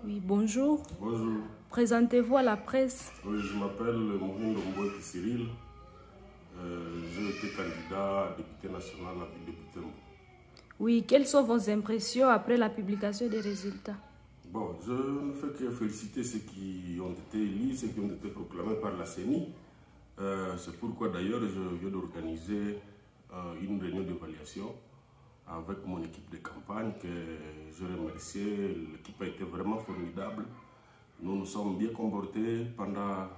Oui, bonjour. Bonjour. Présentez-vous à la presse. Oui, je m'appelle Mourindo Mboueti Cyril. J'ai été candidat à député national à la ville de Butembo. Oui, quelles sont vos impressions après la publication des résultats? Bon, je ne fais que féliciter ceux qui ont été élus, ceux qui ont été proclamés par la CENI. C'est pourquoi d'ailleurs je viens d'organiser une réunion d'évaluation avec mon équipe de campagne que je remercie. L'équipe a été vraiment formidable. Nous nous sommes bien comportés pendant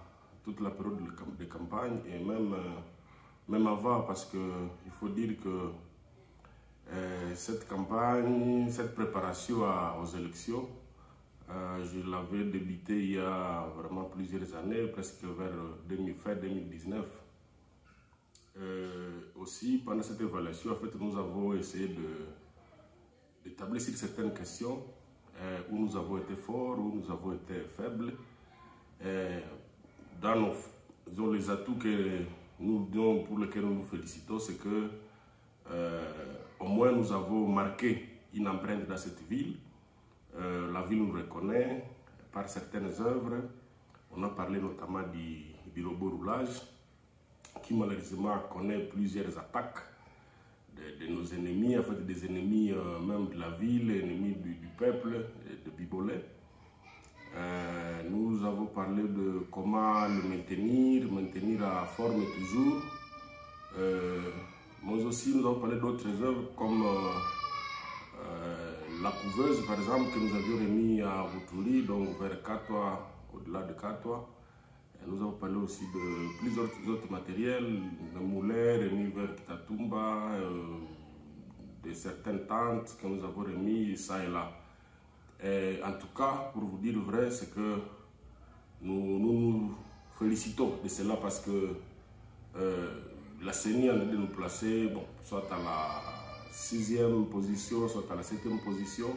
toute la période de campagne et même avant, parce qu'il faut dire que cette campagne, cette préparation aux élections, je l'avais débuté il y a vraiment plusieurs années, presque vers fin 2019. Aussi, pendant cette évaluation, en fait, nous avons essayé d'établir sur certaines questions où nous avons été forts, où nous avons été faibles. Dans les atouts pour lesquels nous nous félicitons, c'est que au moins nous avons marqué une empreinte dans cette ville. La ville nous reconnaît par certaines œuvres. On a parlé notamment du robot roulage, qui malheureusement connaît plusieurs attaques de nos ennemis, en fait des ennemis même de la ville, ennemis du peuple, de Bibolay. Nous avons parlé de comment le maintenir à forme toujours. Mais aussi nous avons parlé d'autres œuvres comme la couveuse par exemple que nous avions remis à Boutouli, donc vers Katoa, au-delà de Katoa. Nous avons parlé aussi de plusieurs autres matériels, de moulins remis vers Kitatumba, de certaines tentes que nous avons remis ça et là. Et en tout cas, pour vous dire vrai, c'est que nous félicitons de cela parce que la CENI a de nous placer, bon, soit à la 6e position, soit à la 7e position.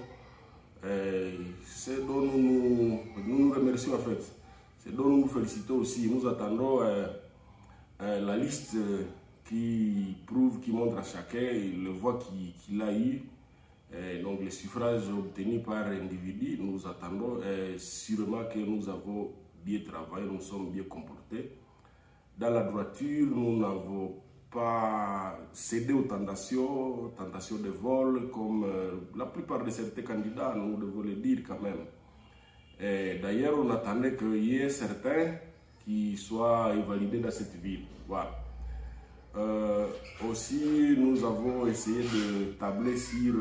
C'est dont nous remercions en fait. C'est dont nous nous félicitons aussi. Nous attendons la liste qui montre à chacun le voix qu'il a eu. Donc les suffrages obtenus par individu, nous attendons sûrement que nous avons bien travaillé, nous sommes bien comportés. Dans la droiture, nous n'avons pas cédé aux tentations de vol, comme la plupart de certains candidats, nous devons le dire quand même. D'ailleurs, on attendait qu'il y ait certains qui soient invalidés dans cette ville. Voilà. Aussi, nous avons essayé de tabler sur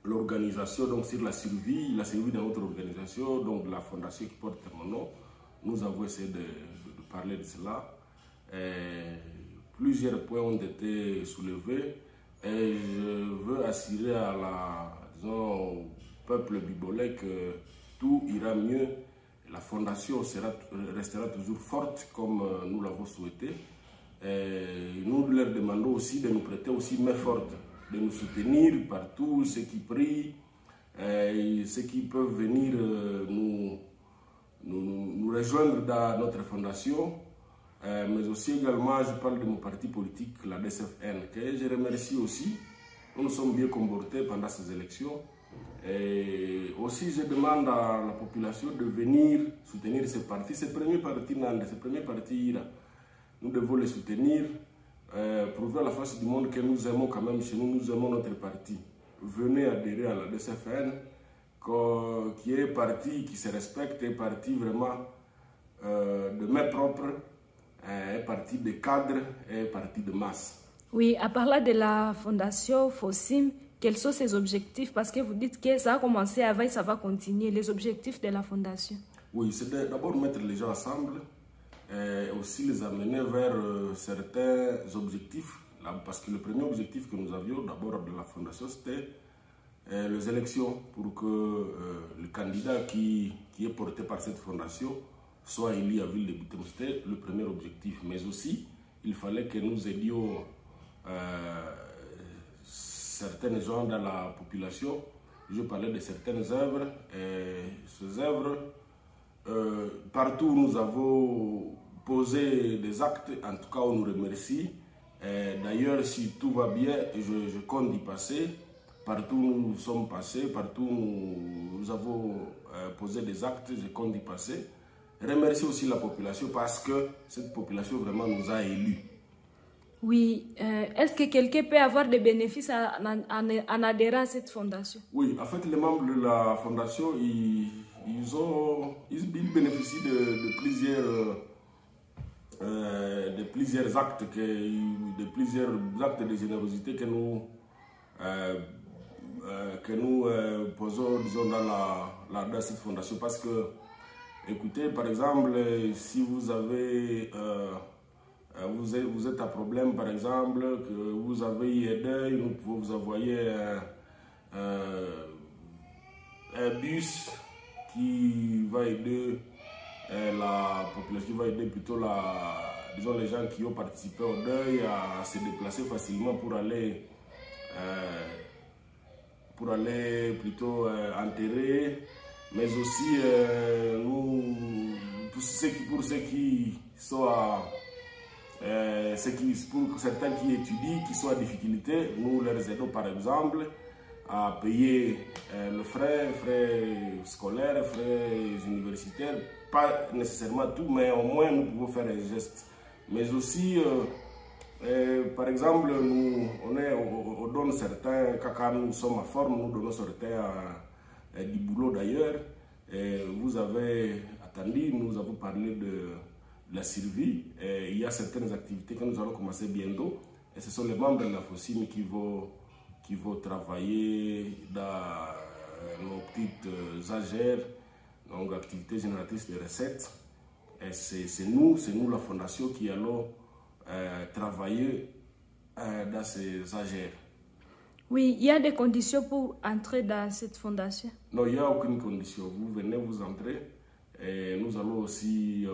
l'organisation, donc sur la survie de notre organisation, donc la fondation qui porte mon nom. Nous avons essayé de parler de cela. Plusieurs points ont été soulevés et je veux assurer au peuple bibolais que tout ira mieux. La fondation restera toujours forte comme nous l'avons souhaité. Nous leur demandons aussi de nous prêter aussi main forte, de nous soutenir partout, ceux qui prient, ceux qui peuvent venir nous rejoindre dans notre fondation. Mais aussi également, je parle de mon parti politique, la DCFN, que je remercie aussi. Nous nous sommes bien comportés pendant ces élections. Et aussi, je demande à la population de venir soutenir ces partis. Ces premiers partis, nous devons les soutenir, prouver à la face du monde que nous aimons quand même chez nous, nous aimons notre parti. Venez adhérer à la DCFN, qui est un parti qui se respecte, un parti vraiment de main propre, un parti de cadre, un parti de masse. Oui, à parler de la fondation FOSIM, quels sont ses objectifs? Parce que vous dites que ça a commencé avant et ça va continuer. Les objectifs de la fondation? Oui, c'est d'abord mettre les gens ensemble et aussi les amener vers certains objectifs. Parce que le premier objectif que nous avions d'abord de la fondation, c'était les élections pour que le candidat qui est porté par cette fondation soit élu à ville de Butembo. C'était le premier objectif. Mais aussi, il fallait que nous aidions certaines gens dans la population. Je parlais de certaines œuvres. Ces œuvres, partout où nous avons posé des actes, en tout cas on nous remercie. D'ailleurs, si tout va bien, je compte y passer. Partout où nous sommes passés, partout où nous avons poser des actes, je compte y passer. Remercier aussi la population parce que cette population vraiment nous a élus. Oui, est-ce que quelqu'un peut avoir des bénéfices en adhérant à cette fondation? Oui, en fait, les membres de la fondation, ils bénéficient de plusieurs actes, de plusieurs actes de générosité que nous posons, disons, dans cette fondation. Parce que, écoutez, par exemple, si vous avez... vous êtes à problème, par exemple, que vous avez aidé, nous pouvons vous envoyer un bus qui va aider la population, qui va aider plutôt disons, les gens qui ont participé au deuil à se déplacer facilement pour aller plutôt enterrer, mais aussi pour ceux qui sont pour certains qui étudient, qui sont en difficulté, nous les aidons par exemple à payer le frais scolaires, frais universitaires, pas nécessairement tout, mais au moins nous pouvons faire un geste. Mais aussi, par exemple, on donne certains, quand nous sommes en forme, nous donnons certains du boulot d'ailleurs. Vous avez attendu, nous avons parlé de la survie. Il y a certaines activités que nous allons commencer bientôt. Et ce sont les membres de la FOSIM qui vont travailler dans nos petites AGR, donc activités génératrices de recettes. Et c'est nous, la fondation, qui allons travailler dans ces AGR. Oui, il y a des conditions pour entrer dans cette fondation? Non, il n'y a aucune condition. Vous venez, vous entrez. Et nous allons aussi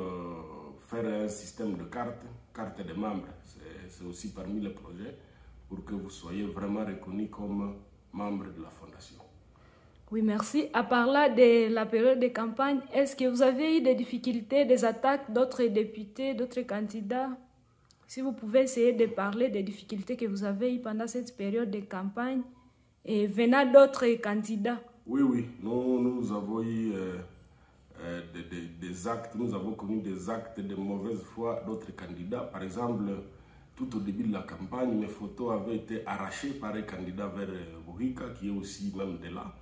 faire un système de carte de membres. C'est aussi parmi les projets pour que vous soyez vraiment reconnus comme membre de la fondation. Oui, merci. À part là de la période de campagne, est-ce que vous avez eu des difficultés, des attaques d'autres députés, d'autres candidats? Si vous pouvez essayer de parler des difficultés que vous avez eues pendant cette période de campagne et venant d'autres candidats. Oui, nous avons eu des actes, nous avons connu des actes de mauvaise foi d'autres candidats. Par exemple, tout au début de la campagne, mes photos avaient été arrachées par un candidat vers Bohika, qui est aussi même de là.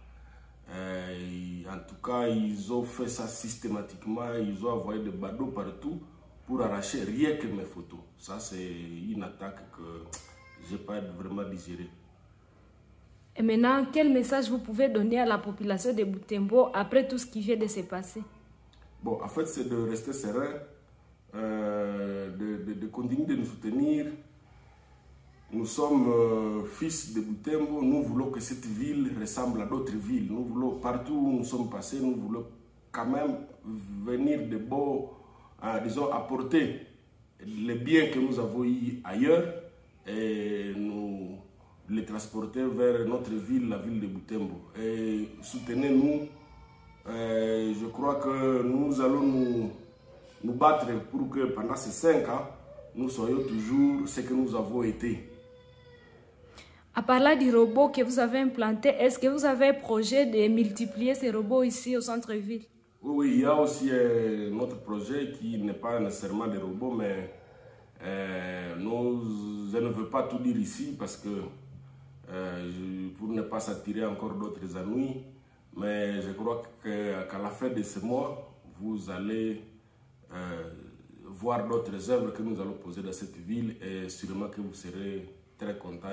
En tout cas, ils ont fait ça systématiquement, ils ont envoyé des badauds partout pour arracher rien que mes photos. Ça, c'est une attaque que je n'ai pas vraiment digérée. Et maintenant, quel message vous pouvez donner à la population de Butembo après tout ce qui vient de se passer? Bon, en fait, c'est de rester serein, de continuer de nous soutenir. Nous sommes fils de Butembo, nous voulons que cette ville ressemble à d'autres villes. Nous voulons, partout où nous sommes passés, nous voulons quand même venir de beaux, disons, apporter les biens que nous avons eu ailleurs et nous les transporter vers notre ville, la ville de Butembo. Et soutenez-nous. Je crois que nous allons nous battre pour que pendant ces 5 ans, nous soyons toujours ce que nous avons été. À part là du robot que vous avez implanté, est-ce que vous avez un projet de multiplier ces robots ici au centre-ville? Oui, il y a aussi notre projet qui n'est pas nécessairement des robots, mais je ne veux pas tout dire ici parce que pour ne pas s'attirer encore d'autres ennuis, mais je crois qu'à la fin de ce mois, vous allez voir d'autres œuvres que nous allons poser dans cette ville et sûrement que vous serez très contents.